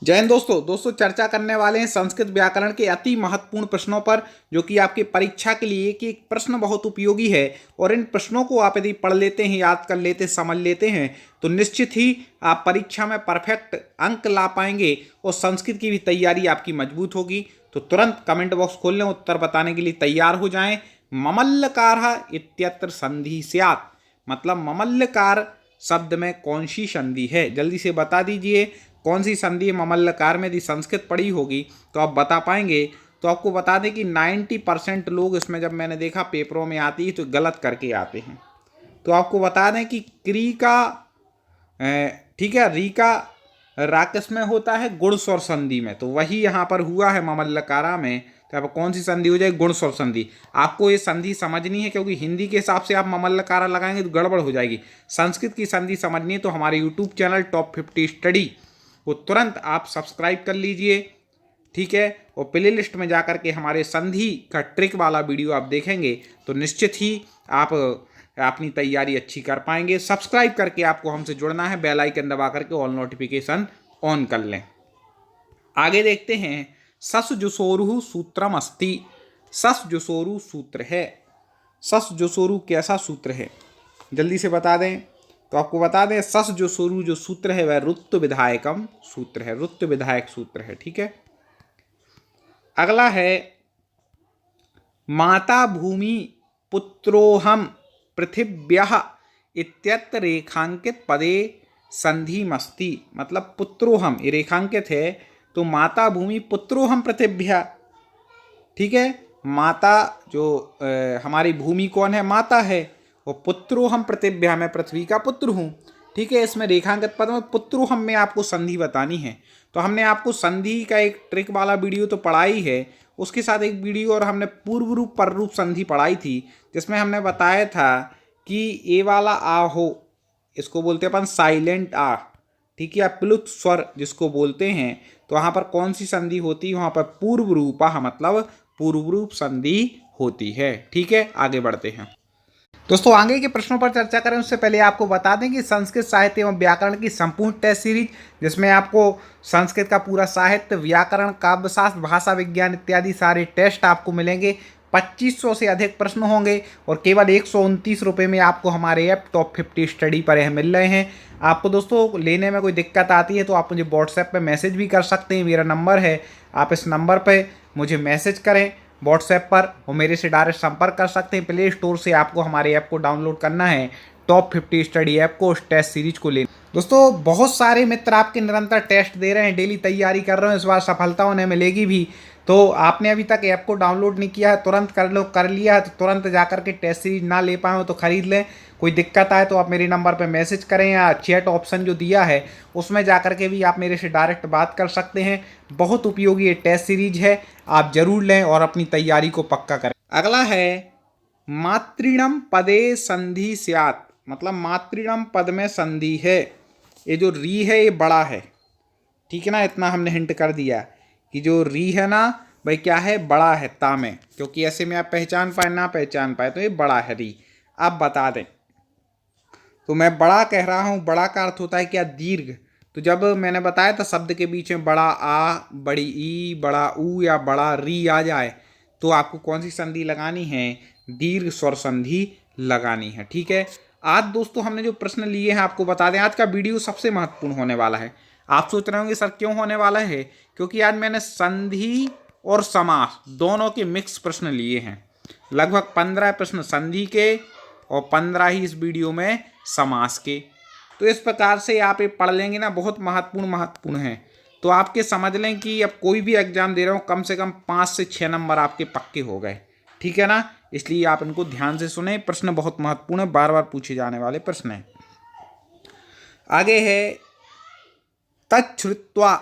जय हिंद दोस्तों चर्चा करने वाले हैं संस्कृत व्याकरण के अति महत्वपूर्ण प्रश्नों पर, जो कि आपकी परीक्षा के लिए कि एक प्रश्न बहुत उपयोगी है। और इन प्रश्नों को आप यदि पढ़ लेते हैं, याद कर लेते, समझ लेते हैं तो निश्चित ही आप परीक्षा में परफेक्ट अंक ला पाएंगे और संस्कृत की भी तैयारी आपकी मजबूत होगी। तो तुरंत कमेंट बॉक्स खोल लें, उत्तर बताने के लिए तैयार हो जाएं। ममल्लकार इत्यत्र संधि स्यात्, मतलब ममल्लकार शब्द में कौन सी संधि है, जल्दी से बता दीजिए कौन सी संधि ममल्लकार में। यदि संस्कृत पढ़ी होगी तो आप बता पाएंगे। तो आपको बता दें कि 90% लोग इसमें, जब मैंने देखा पेपरों में आती है तो गलत करके आते हैं। तो आपको बता दें कि क्री का ठीक है, री का राकस में होता है, गुण स्वर संधि में, तो वही यहाँ पर हुआ है ममल्लकारा में। तो अब कौन सी संधि हो जाए, गुण स्वर संधि। आपको ये संधि समझनी है, क्योंकि हिंदी के हिसाब से आप ममल्लकारा लगाएंगे तो गड़बड़ हो जाएगी। संस्कृत की संधि समझनी है तो हमारे यूट्यूब चैनल टॉप 50 स्टडी वो तुरंत आप सब्सक्राइब कर लीजिए, ठीक है। और प्ले लिस्ट में जाकर के हमारे संधि का ट्रिक वाला वीडियो आप देखेंगे तो निश्चित ही आप अपनी तैयारी अच्छी कर पाएंगे। सब्सक्राइब करके आपको हमसे जुड़ना है, बेल आइकन दबा करके ऑल नोटिफिकेशन ऑन कर लें। आगे देखते हैं, सस जुसोरु सूत्रम अस्ति। सस जुसोरु सूत्र है। सस जुसोरु कैसा सूत्र है, जल्दी से बता दें। तो आपको बता दें, सस जुसोरु जो सूत्र है वह रुत्व विधायकम सूत्र है, रुत्व विधायक सूत्र है, ठीक है। अगला है, माता भूमि पुत्रोहम पृथिव्यः इत्यत्र रेखांकित पदे संधिमस्ति, मतलब पुत्रोहम ये रेखांकित है, तो माता भूमि पुत्रोहम पृथिव्यः, ठीक है। माता जो हमारी भूमि कौन है, माता है, और पुत्रोहम पृथिव्यः, मैं पृथ्वी का पुत्र हूँ, ठीक है। इसमें रेखांकित पद में पुत्रोहम में आपको संधि बतानी है। तो हमने आपको संधि का एक ट्रिक वाला वीडियो तो पढ़ा ही है, उसके साथ एक वीडियो और हमने पूर्व रूप पर रूप संधि पढ़ाई थी, जिसमें हमने बताया था कि ये वाला आ हो, इसको बोलते हैं अपन साइलेंट आ, ठीक है, प्लुत स्वर जिसको बोलते हैं। तो वहाँ पर कौन सी संधि होती है, वहाँ पर पूर्व रूपा, मतलब पूर्व रूप संधि होती है, ठीक है। आगे बढ़ते हैं दोस्तों, आगे के प्रश्नों पर चर्चा करें उससे पहले आपको बता दें कि संस्कृत साहित्य एवं व्याकरण की संपूर्ण टेस्ट सीरीज, जिसमें आपको संस्कृत का पूरा साहित्य, व्याकरण, काव्यशास्त्र, भाषा विज्ञान इत्यादि सारे टेस्ट आपको मिलेंगे। 2500 से अधिक प्रश्न होंगे और केवल 129 रुपये में आपको हमारे ऐप टॉप 50 स्टडी पर यह मिल रहे हैं। आपको दोस्तों लेने में कोई दिक्कत आती है तो आप मुझे व्हाट्सएप पर मैसेज भी कर सकते हैं, मेरा नंबर है, आप इस नंबर पर मुझे मैसेज करें व्हाट्सएप पर और मेरे से डायरेक्ट संपर्क कर सकते हैं। प्ले स्टोर से आपको हमारे ऐप को डाउनलोड करना है, टॉप 50 स्टडी ऐप को, उस टेस्ट सीरीज को लेना। दोस्तों बहुत सारे मित्र आपके निरंतर टेस्ट दे रहे हैं, डेली तैयारी कर रहे हैं, इस बार सफलता उन्हें मिलेगी भी। तो आपने अभी तक ऐप को डाउनलोड नहीं किया है, तुरंत कर लो, कर लिया है तो तुरंत जाकर के टेस्ट सीरीज ना ले पाए हो तो खरीद लें। कोई दिक्कत आए तो आप मेरे नंबर पर मैसेज करें, या चैट ऑप्शन जो दिया है उसमें जाकर के भी आप मेरे से डायरेक्ट बात कर सकते हैं। बहुत उपयोगी ये टेस्ट सीरीज है, आप जरूर लें और अपनी तैयारी को पक्का करें। अगला है, मातृणम पदे संधि स्यात्, मतलब मातृणम पद में संधि है। ये जो री है ये बड़ा है, ठीक है ना, इतना हमने हिंट कर दिया कि जो री है ना भाई क्या है, बड़ा है ता में, क्योंकि ऐसे में आप पहचान पाए ना पहचान पाए तो ये बड़ा है री। आप बता दें, तो मैं बड़ा कह रहा हूँ, बड़ा का अर्थ होता है क्या, दीर्घ। तो जब मैंने बताया था शब्द के बीच में बड़ा आ, बड़ी ई, बड़ा ऊ या बड़ा री आ जाए तो आपको कौन सी संधि लगानी है, दीर्घ स्वर संधि लगानी है, ठीक है। आज दोस्तों हमने जो प्रश्न लिए हैं आपको बता दें, आज का वीडियो सबसे महत्वपूर्ण होने वाला है। आप सोच रहे होंगे सर क्यों होने वाला है, क्योंकि आज मैंने संधि और समास दोनों के मिक्स प्रश्न लिए हैं। लगभग 15 प्रश्न संधि के और 15 ही इस वीडियो में समास के। तो इस प्रकार से आप ये पढ़ लेंगे ना, बहुत महत्वपूर्ण है। तो आपके समझ लें कि अब कोई भी एग्जाम दे रहे हो कम से कम 5 से 6 नंबर आपके पक्के हो गए, ठीक है ना। इसलिए आप इनको ध्यान से सुने, प्रश्न बहुत महत्वपूर्ण है, बार बार पूछे जाने वाले प्रश्न हैं। आगे है, तच्छ्रुत्वा,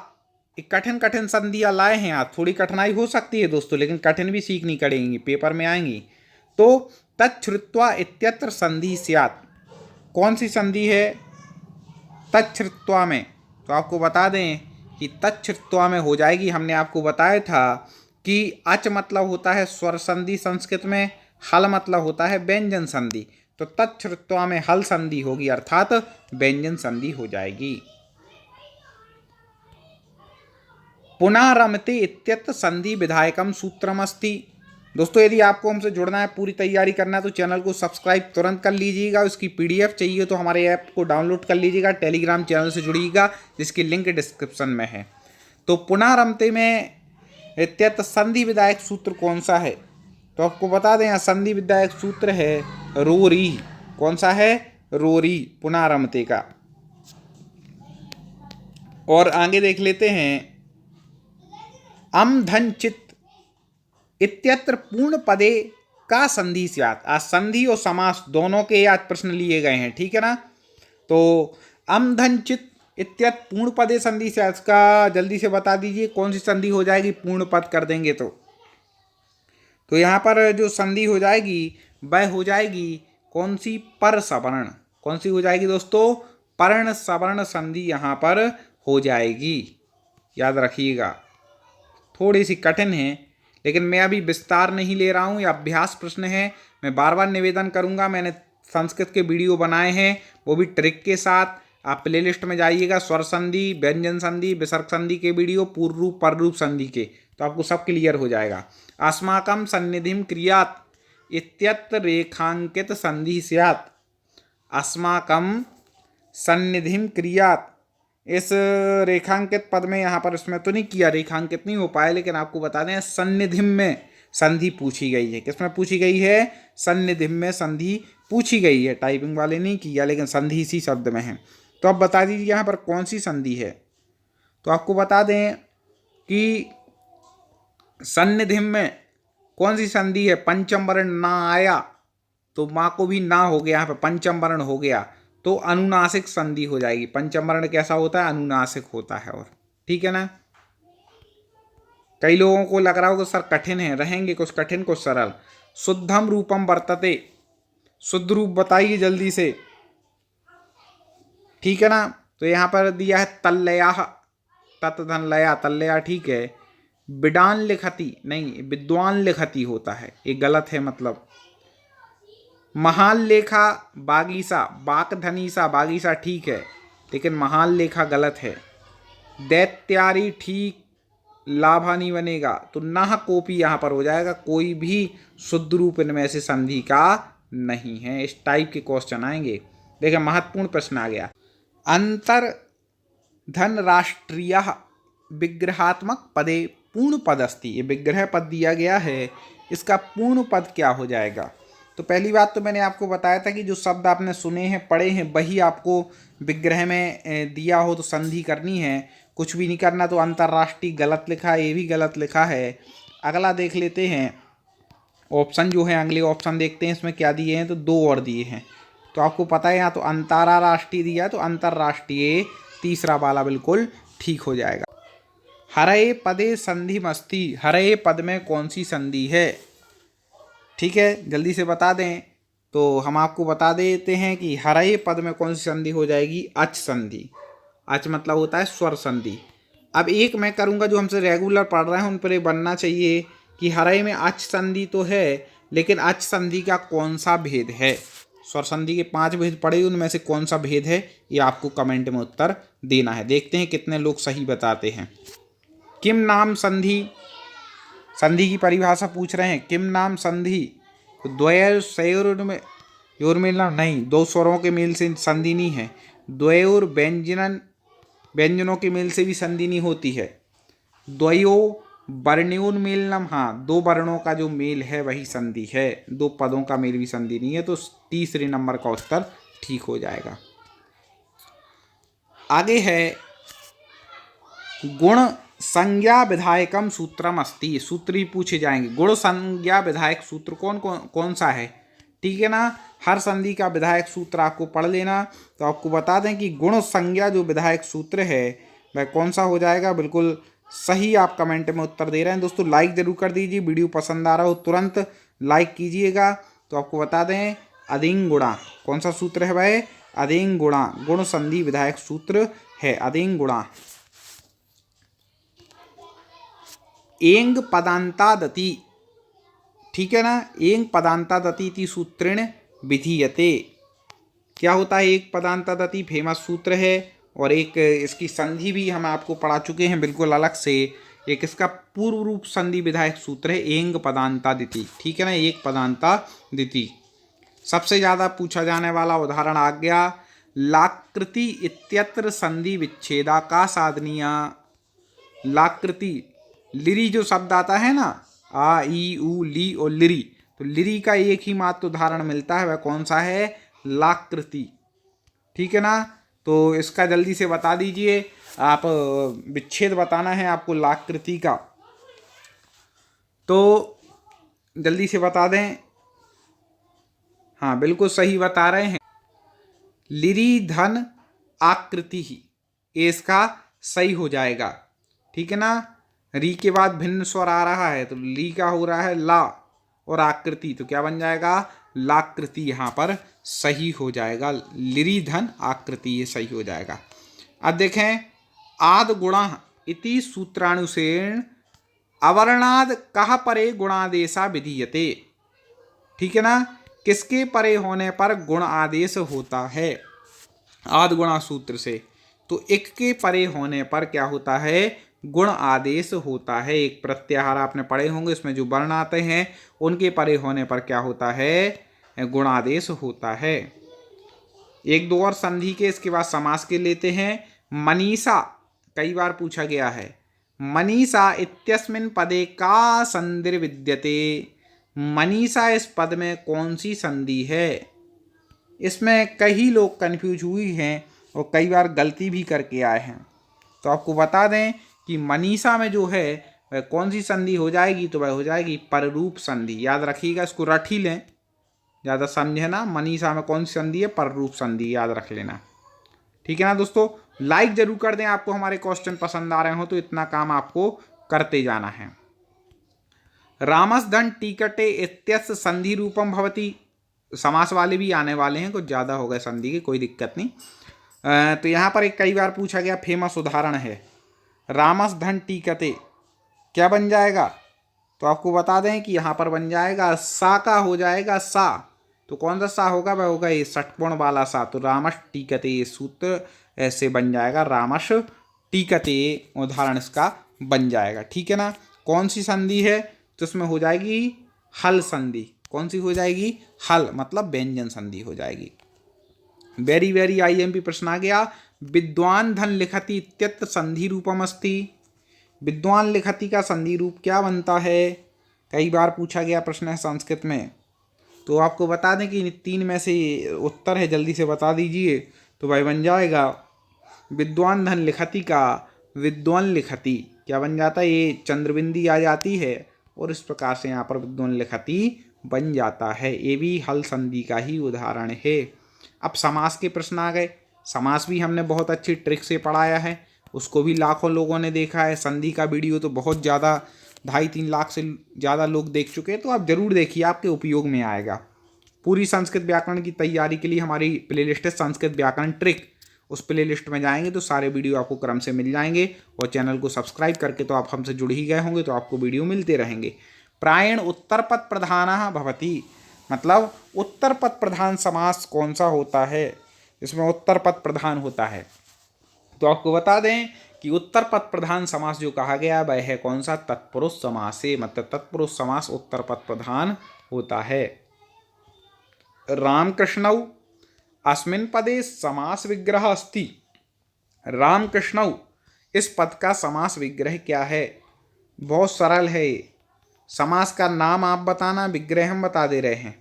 कठिन कठिन संधियाँ लाए हैं आप, थोड़ी कठिनाई हो सकती है दोस्तों, लेकिन कठिन भी सीखनी पड़ेंगी, पेपर में आएंगी। तो तच्छ्रुत्वा इत्यत्र संधि स्यात्, कौन सी संधि है तच्छ्रुत्वा में, तो आपको बता दें कि तच्छ्रुत्वा में हो जाएगी। हमने आपको बताया था कि अच मतलब होता है स्वर संधि संस्कृत में, हल मतलब होता है व्यंजन संधि, तो तच्छ्रुत्वा में हल संधि होगी, अर्थात व्यंजन संधि हो जाएगी। पुनः रमते इत्यत्र संधि विधायकम सूत्रमस्ति। दोस्तों यदि आपको हमसे जुड़ना है, पूरी तैयारी करना है तो चैनल को सब्सक्राइब तुरंत कर लीजिएगा। उसकी पीडीएफ चाहिए तो हमारे ऐप को डाउनलोड कर लीजिएगा, टेलीग्राम चैनल से जुड़िएगा जिसकी लिंक डिस्क्रिप्शन में है। तो पुनः रमते में इत्यत्र संधि विधायक सूत्र कौन सा है? तो आपको बता दें, यहाँ संधि विधायक सूत्र है रोरी। कौन सा है? रोरी, पुनः रमते का। और आगे देख लेते हैं, अम धन चित इत्यत्र पूर्ण पदे का संधि स्यात्। आज संधि और समास दोनों के आज प्रश्न लिए गए हैं, ठीक है ना। तो अम धन चित इत्यत्र पूर्ण पदे संधि स्यात् का जल्दी से बता दीजिए कौन सी संधि हो जाएगी पूर्ण पद कर देंगे तो यहाँ पर जो संधि हो जाएगी वह हो जाएगी कौन सी? पर सवर्ण। कौन सी हो जाएगी दोस्तों? पर्ण सवर्ण संधि यहाँ पर हो जाएगी, याद रखिएगा। थोड़ी सी कठिन है लेकिन मैं अभी विस्तार नहीं ले रहा हूँ, यह अभ्यास प्रश्न है। मैं बार बार निवेदन करूँगा, मैंने संस्कृत के वीडियो बनाए हैं वो भी ट्रिक के साथ। आप प्लेलिस्ट में जाइएगा, स्वर संधि, व्यंजन संधि, विसर्ग संधि के वीडियो, पूर्व रूप पर रूप संधि के, तो आपको सब क्लियर हो जाएगा। अस्माकं सन्निधिं क्रियात् इत्यत्र रेखांकित संधि स्यात्। अस्माकं सन्निधिं क्रियात्, इस रेखांकित पद में यहाँ पर इसमें तो नहीं किया, रेखांकित नहीं हो पाया, लेकिन आपको बता दें सन्निधिम में संधि पूछी गई है। किसमें पूछी गई है? सन्निधिम में संधि पूछी गई है। टाइपिंग वाले नहीं किया लेकिन संधि इसी शब्द में है। तो अब बता दीजिए यहाँ पर कौन सी संधि है। तो आपको बता दें कि सन्निधिम में कौन सी संधि है? पंचम वर्ण ना आया तो माँ को भी ना हो गया, यहाँ पर पंचम वर्ण हो गया तो अनुनासिक संधि हो जाएगी। पंचम वर्ण कैसा होता है? अनुनासिक होता है। और ठीक है ना। कई लोगों को लग रहा होगा सर कठिन है, रहेंगे कुछ कठिन कुछ सरल। शुद्धम रूपम वर्तते, शुद्ध रूप बताइए जल्दी से, ठीक है ना। तो यहाँ पर दिया है तल्लया, तत्धन लया, तल्लया ठीक है। विडान लिखती नहीं, विद्वान लिखती होता है, ये गलत है मतलब। महाल लेखा बागीसा, बाक धनीसा, बागीसा ठीक है लेकिन महाल लेखा गलत है। दैत्यारी ठीक, लाभा नहीं बनेगा तो नाह कोपी यहाँ पर हो जाएगा। कोई भी शुद्ध रूप इनमें से संधि का नहीं है। इस टाइप के क्वेश्चन आएंगे। देखिए महत्वपूर्ण प्रश्न आ गया। अंतर धन राष्ट्रीय विग्रहात्मक पदे पूर्ण पद अस्ति। ये विग्रह पद दिया गया है, इसका पूर्ण पद क्या हो जाएगा? तो पहली बात तो मैंने आपको बताया था कि जो शब्द आपने सुने हैं पढ़े हैं वही आपको विग्रह में दिया हो तो संधि करनी है, कुछ भी नहीं करना। तो अंतर्राष्ट्रीय गलत लिखा है, ये भी गलत लिखा है। अगला देख लेते हैं ऑप्शन जो है, अगले ऑप्शन देखते हैं इसमें क्या दिए हैं। तो दो और दिए हैं तो आपको पता है यहाँ तो अंतर्राष्ट्रीय दिया तो अंतर्राष्ट्रीय तीसरा वाला बिल्कुल ठीक हो जाएगा। हरे पदे संधि मस्ती, हरे पद में कौन सी संधि है? ठीक है जल्दी से बता दें। तो हम आपको बता देते हैं कि हरे पद में कौन सी संधि हो जाएगी? अच संधि। अच मतलब होता है स्वर संधि। अब एक मैं करूंगा जो हमसे रेगुलर पढ़ रहे हैं उन पर ये बनना चाहिए कि हरे में अच संधि तो है लेकिन अच संधि का कौन सा भेद है? स्वर संधि के 5 भेद पढ़े, उनमें से कौन सा भेद है ये आपको कमेंट में उत्तर देना है। देखते हैं कितने लोग सही बताते हैं। किम नाम संधि, संधि की परिभाषा पूछ रहे हैं। किम नाम संधि, द्वयोर सयोर में योर मेलना नहीं, दो स्वरों के मेल से संधि नहीं है। द्वयोर व्यंजनन, व्यंजनों के मेल से भी संधि नहीं होती है। द्वयो वर्ण्योन मेलनम, हाँ दो वर्णों का जो मेल है वही संधि है, दो पदों का मेल भी संधि नहीं है। तो तीसरे नंबर का उत्तर ठीक हो जाएगा। आगे है गुण संज्ञा विधायकम सूत्रम अस्ति। सूत्र ही पूछे जाएंगे। गुण संज्ञा विधायक सूत्र कौन सा है? ठीक है ना। हर संधि का विधायक सूत्र आपको पढ़ लेना। तो आपको बता दें कि गुण संज्ञा जो विधायक सूत्र है वह कौन सा हो जाएगा? बिल्कुल सही आप कमेंट में उत्तर दे रहे हैं। दोस्तों लाइक जरूर कर दीजिए, वीडियो पसंद आ रहा हो तुरंत लाइक कीजिएगा। तो आपको बता दें अधिंग गुणा, कौन सा सूत्र है वह? अधिंग गुणा, गुण संधि विधायक सूत्र है अधिंग गुणा। एंग पदांतादति, ठीक है ना। एंग पदांतादति इति सूत्रेण विधीयते। क्या होता है एक पदांतादति? फेमस सूत्र है और एक इसकी संधि भी हम आपको पढ़ा चुके हैं बिल्कुल अलग से। एक इसका पूर्व रूप संधि विधायक सूत्र है एंग पदांता दिति, ठीक है ना, एक पदांता दिति। सबसे ज्यादा पूछा जाने वाला उदाहरण आ गया लाकृति इत्यत्र संधि विच्छेदा का साधनीया। लाकृति लिरी जो शब्द आता है ना, आ ई उ ली और लिरी, तो लिरी का एक ही मात्र उदाहरण मिलता है, वह कौन सा है, लाकृति, ठीक है ना। तो इसका जल्दी से बता दीजिए, आप विच्छेद बताना है आपको लाकृति का, तो जल्दी से बता दें। हाँ बिल्कुल सही बता रहे हैं, लिरी धन आकृति ही, ये इसका सही हो जाएगा, ठीक है ना। री के बाद भिन्न स्वर आ रहा है तो ली का हो रहा है ला, और आकृति तो क्या बन जाएगा, लाकृति, यहाँ पर सही हो जाएगा, लिरी धन आकृति, ये सही हो जाएगा। अब देखें आद गुणा इति सूत्रानुसेण अवर्णाद कह परे गुणादेशा विधीयते, ठीक है ना, किसके परे होने पर गुण आदेश होता है, आद गुणा सूत्र से, तो एक के परे होने पर क्या होता है, गुण आदेश होता है। एक प्रत्याहार आपने पढ़े होंगे, इसमें जो वर्ण आते हैं उनके परे होने पर क्या होता है, गुण आदेश होता है। एक दो और संधि के, इसके बाद समास के लेते हैं। मनीषा कई बार पूछा गया है, मनीषा इत्यस्मिन् पदे का संधिर्विद्यते, मनीषा इस पद में कौन सी संधि है। इसमें कई लोग कंफ्यूज हुई हैं और कई बार गलती भी करके आए हैं, तो आपको बता दें कि मनीषा में जो है वह कौन सी संधि हो जाएगी, तो वह हो जाएगी पररूप संधि। याद रखिएगा, इसको रट ही लें, ज़्यादा समझे ना, मनीषा में कौन सी संधि है, पररूप संधि, याद रख लेना, ठीक है ना दोस्तों। लाइक जरूर कर दें, आपको हमारे क्वेश्चन पसंद आ रहे हो तो इतना काम आपको करते जाना है। रामस धन टिकटे इत्यस्य संधि रूपम भवति, समास वाले भी आने वाले हैं, कुछ ज़्यादा हो गए संधि के, कोई दिक्कत नहीं। तो यहाँ पर एक कई बार पूछा गया फेमस उदाहरण है, रामस धन टिकते क्या बन जाएगा, तो आपको बता दें कि यहाँ पर बन जाएगा सा का हो जाएगा सा, तो कौन सा सा होगा, वह होगा ये षटकोण वाला सा, तो रामश टिकते, ये सूत्र ऐसे बन जाएगा, रामश टिकते, उदाहरण इसका बन जाएगा, ठीक है ना। कौन सी संधि है, तो इसमें हो जाएगी हल संधि, कौन सी हो जाएगी, हल, मतलब व्यंजन संधि हो जाएगी। वेरी वेरी आईएमपी प्रश्न आ गया, विद्वान धन लिखति इत्यत्र संधि रूपम अस्ति, विद्वान लिखति का संधि रूप क्या बनता है, कई बार पूछा गया प्रश्न है संस्कृत में, तो आपको बता दें कि इन तीन में से उत्तर है, जल्दी से बता दीजिए। तो भाई बन जाएगा विद्वान धन लिखति का विद्वान लिखति क्या बन जाता है, ये चंद्रबिंदी आ जाती है और इस प्रकार से यहाँ पर विद्वान लिखति बन जाता है, ये भी हल संधि का ही उदाहरण है। अब समास के प्रश्न आ गए, समास भी हमने बहुत अच्छी ट्रिक से पढ़ाया है, उसको भी लाखों लोगों ने देखा है, संधि का वीडियो तो बहुत ज़्यादा 2.5-3 लाख से ज़्यादा लोग देख चुके हैं, तो आप ज़रूर देखिए, आपके उपयोग में आएगा। पूरी संस्कृत व्याकरण की तैयारी के लिए हमारी प्लेलिस्ट है संस्कृत व्याकरण ट्रिक, उस प्लेलिस्ट में जाएंगे तो सारे वीडियो आपको क्रम से मिल जाएंगे, और चैनल को सब्सक्राइब करके तो आप हमसे जुड़ ही गए होंगे, तो आपको वीडियो मिलते रहेंगे। प्रायण उत्तर पद प्रधानः भवति, मतलब उत्तर पद प्रधान समास कौन सा होता है, इसमें उत्तर पद प्रधान होता है, तो आपको बता दें कि उत्तर पद प्रधान समास जो कहा गया वह है कौन सा, तत्पुरुष समास से, मतलब तत्पुरुष समास उत्तर पद प्रधान होता है। रामकृष्णौ अस्मिन् पदे समास विग्रह अस्ति, रामकृष्णौ इस पद का समास विग्रह क्या है, बहुत सरल है, समास का नाम आप बताना, विग्रह हम बता दे रहे हैं।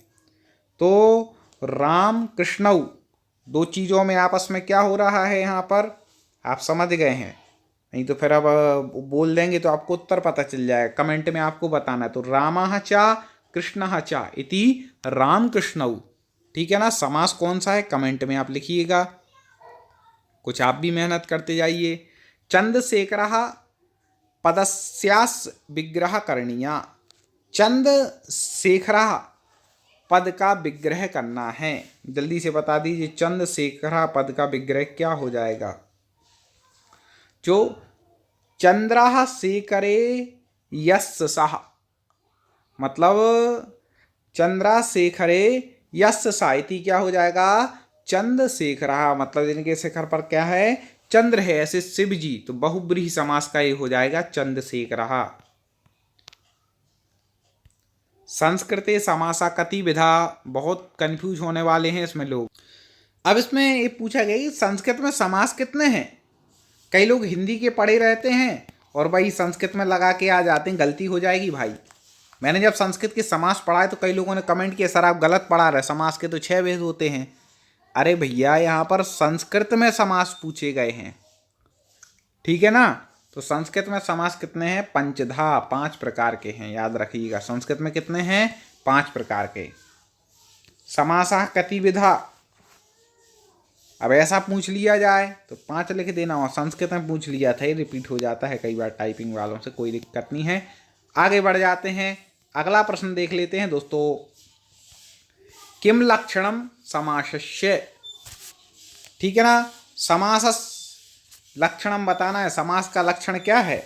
तो राम कृष्णौ, दो चीज़ों में आपस में क्या हो रहा है यहाँ पर, आप समझ गए हैं, नहीं तो फिर अब बोल देंगे तो आपको उत्तर पता चल जाएगा, कमेंट में आपको बताना है। तो रामः चा कृष्णः चा इति राम कृष्णौ, ठीक है ना। समास कौन सा है कमेंट में आप लिखिएगा, कुछ आप भी मेहनत करते जाइए। चंद्रशेखरः पदस्यास् विग्रह करणीया, चंद्रशेखरः पद का विग्रह करना है, जल्दी से बता दीजिए चंद्रशेखरः पद का विग्रह क्या हो जाएगा, जो चंद्रः शेखरे यस्य सः, मतलब चंद्रशेखरे यस्य सा इति क्या हो जाएगा, चंद्रशेखरः, मतलब इनके शिखर पर क्या है, चंद्र है ऐसे शिव जी, तो बहुब्रीहि समास का ये हो जाएगा चंद्रशेखरः। संस्कृते समासा कति विधा, बहुत कंफ्यूज होने वाले हैं इसमें लोग। अब इसमें ये पूछा गया कि संस्कृत में समास कितने हैं। कई लोग हिंदी के पढ़े रहते हैं और भाई संस्कृत में लगा के आ जाते हैं, गलती हो जाएगी भाई। मैंने जब संस्कृत के समास पढ़ा है तो कई लोगों ने कमेंट किया सर आप गलत पढ़ा रहे, समास के तो 6 भेद होते हैं। अरे भैया यहाँ पर संस्कृत में समास पूछे गए हैं, ठीक है ना। तो संस्कृत में समास कितने हैं, पंचधा, 5 प्रकार के हैं, याद रखिएगा। संस्कृत में कितने हैं, 5 प्रकार के। समासः कति विधा, अब ऐसा पूछ लिया जाए तो 5 लिख देना, और संस्कृत में पूछ लिया था, ये रिपीट हो जाता है कई बार टाइपिंग वालों से, कोई दिक्कत नहीं है। आगे बढ़ जाते हैं, अगला प्रश्न देख लेते हैं दोस्तों। किम लक्षणम समासस्य, ठीक है ना। समास लक्षणम बताना है, समास का लक्षण क्या है।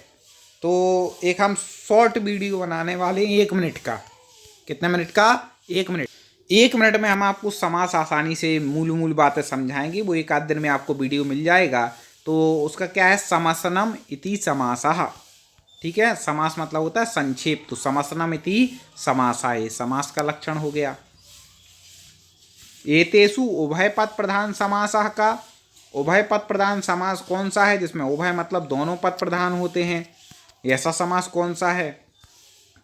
तो एक हम शॉर्ट वीडियो बनाने वाले हैं 1 मिनट का। कितने मिनट का, 1 मिनट। 1 मिनट में हम आपको समास आसानी से मूल बातें समझाएंगे, वो एक आध दिन में आपको वीडियो मिल जाएगा। तो उसका क्या है, समसनम इति समासः, ठीक है। समास मतलब होता है संक्षेप, तो समसनम इति समासः, ये समास का लक्षण हो गया। एतेषु उभय पद प्रधान समासः का, उभय पद प्रधान समास कौन सा है जिसमें उभय मतलब दोनों पद प्रधान होते हैं, ऐसा समास कौन सा है।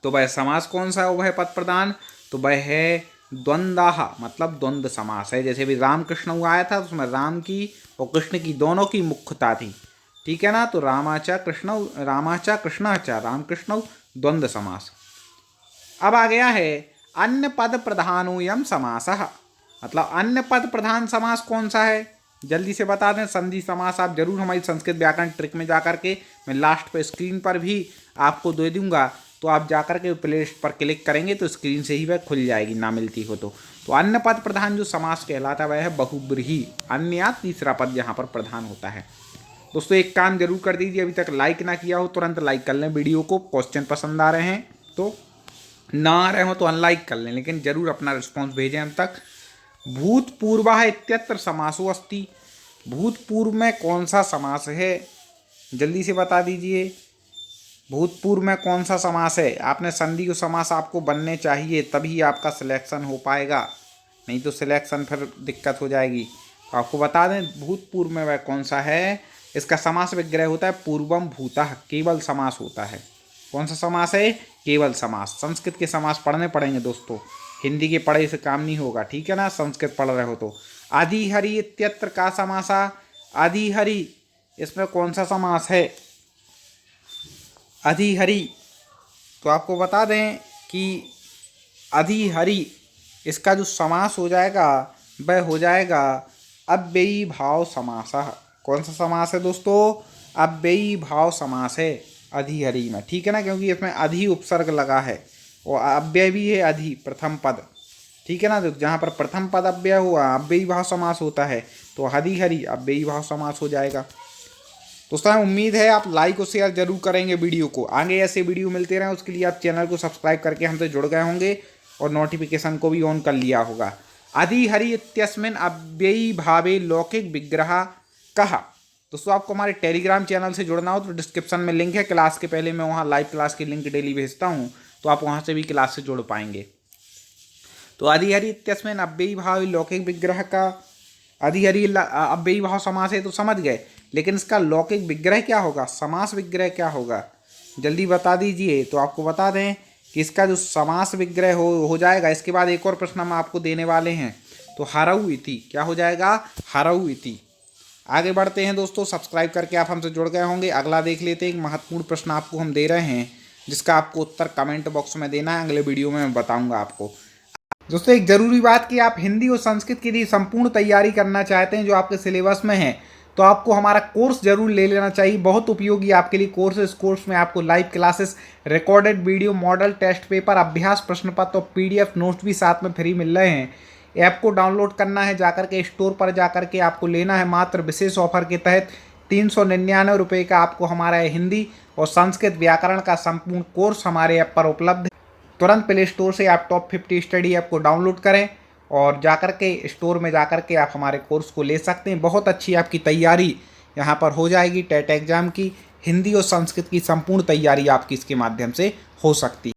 तो वह समास कौन सा है उभय पद प्रधान, तो वह है द्वंद्वः, मतलब द्वंद्व समास है। जैसे भी राम कृष्ण आया था उसमें राम की और कृष्ण की दोनों की मुख्यता थी, ठीक है ना। तो रामाचा कृष्ण, रामाचा कृष्णाचा, राम कृष्ण, द्वंद्व समास। अब आ गया है अन्य पद प्रधानोयम समासः, मतलब अन्य पद प्रधान समास कौन सा है, जल्दी से बता दें। संधि समास आप जरूर हमारी संस्कृत व्याकरण ट्रिक में जाकर के, मैं लास्ट पे स्क्रीन पर भी आपको दे दूंगा, तो आप जाकर के प्ले लिस्ट पर क्लिक करेंगे तो स्क्रीन से ही वह खुल जाएगी, ना मिलती हो तो। अन्य पद प्रधान जो समास कहलाता है वह है बहुब्रीहि, अन्य या तीसरा पद यहाँ पर प्रधान होता है। दोस्तों एक काम जरूर कर दीजिए, अभी तक लाइक ना किया हो तुरंत लाइक कर लें वीडियो को। क्वेश्चन पसंद आ रहे हैं तो, ना आ रहे हो तो अनलाइक कर लें, लेकिन जरूर अपना रिस्पॉन्स भेजें हम तक। भूतपूर्वः इत्यत्र समासो अस्ति, भूतपूर्व में कौन सा समास है, जल्दी से बता दीजिए। भूतपूर्व में कौन सा समास है। आपने संधि को समास आपको बनने चाहिए, तभी आपका सिलेक्शन हो पाएगा, नहीं तो सिलेक्शन फिर दिक्कत हो जाएगी। तो आपको बता दें भूतपूर्व में वह कौन सा है। इसका समास विग्रह होता है पूर्वम भूतः, केवल समास होता है। कौन सा समास है, केवल समास। संस्कृत के समास पढ़ने पड़ेंगे दोस्तों, हिंदी के पढ़े से काम नहीं होगा, ठीक है ना। संस्कृत पढ़ रहे हो तो। अधिहरि इत्यत्र का समासा, अधिहरि इसमें कौन सा समास है, अधिहरि। तो आपको बता दें कि अधिहरि इसका जो समास हो जाएगा वह हो जाएगा अव्ययी भाव समासः। कौन सा समास है दोस्तों, अव्ययी भाव समास है अधिहरि में, ठीक है ना, क्योंकि इसमें अधि उपसर्ग लगा है और अव्यय भी है अधि प्रथम पद, ठीक है ना। तो जहाँ पर प्रथम पद अव्यय हुआ अव्ययी भाव समास होता है, तो अधिहरि अव्ययी भाव समास हो जाएगा। दोस्तों उम्मीद है आप लाइक और शेयर जरूर करेंगे वीडियो को, आगे ऐसे वीडियो मिलते रहें उसके लिए आप चैनल को सब्सक्राइब करके हमसे जुड़ गए होंगे और नोटिफिकेशन को भी ऑन कर लिया होगा। अधिहरि इत्यस्मिन् अव्ययी भावे लौकिक विग्रह कहा। दोस्तों आपको हमारे टेलीग्राम चैनल से जुड़ना हो तो डिस्क्रिप्शन में लिंक है, क्लास के पहले मैं वहाँ लाइव क्लास की लिंक डेली भेजता हूँ, तो आप वहाँ से भी क्लास से जुड़ पाएंगे। तो अधिहरि इत्यस्मिन् अव्ययी भावे लौकिक विग्रह का, अधिहरि अव्ययी भाव समास है तो समझ गए, लेकिन इसका लौकिक विग्रह क्या होगा, समास विग्रह क्या होगा, जल्दी बता दीजिए। तो आपको बता दें कि इसका जो समास विग्रह हो जाएगा। इसके बाद एक और प्रश्न हम आपको देने वाले हैं, तो हरऊ इति क्या हो जाएगा, हरऊ इति। आगे बढ़ते हैं दोस्तों, सब्सक्राइब करके आप हमसे जुड़ गए होंगे। अगला देख लेते हैं, एक महत्वपूर्ण प्रश्न आपको हम दे रहे हैं जिसका आपको उत्तर कमेंट बॉक्स में देना है, अगले वीडियो में मैं बताऊँगा आपको। दोस्तों एक ज़रूरी बात कि आप हिंदी और संस्कृत की यदि संपूर्ण तैयारी करना चाहते हैं जो आपके सिलेबस में है, तो आपको हमारा कोर्स जरूर ले लेना चाहिए, बहुत उपयोगी आपके लिए कोर्स है। इस कोर्स में आपको live classes, recorded video, model test paper, अभ्यास प्रश्न पत्र और PDF नोट्स भी साथ में फ्री मिल रहे हैं। ऐप को डाउनलोड करना है, जाकर के स्टोर पर जाकर के आपको लेना है। मात्र विशेष ऑफर के तहत 399 रुपये का आपको हमारा हिंदी और संस्कृत व्याकरण का संपूर्ण कोर्स हमारे ऐप पर उपलब्ध है। तुरंत प्ले स्टोर से आप टॉप 50 स्टडी ऐप को डाउनलोड करें और जाकर के स्टोर में जाकर के आप हमारे कोर्स को ले सकते हैं। बहुत अच्छी आपकी तैयारी यहाँ पर हो जाएगी टेट एग्जाम की। हिंदी और संस्कृत की संपूर्ण तैयारी आपकी इसके माध्यम से हो सकती है।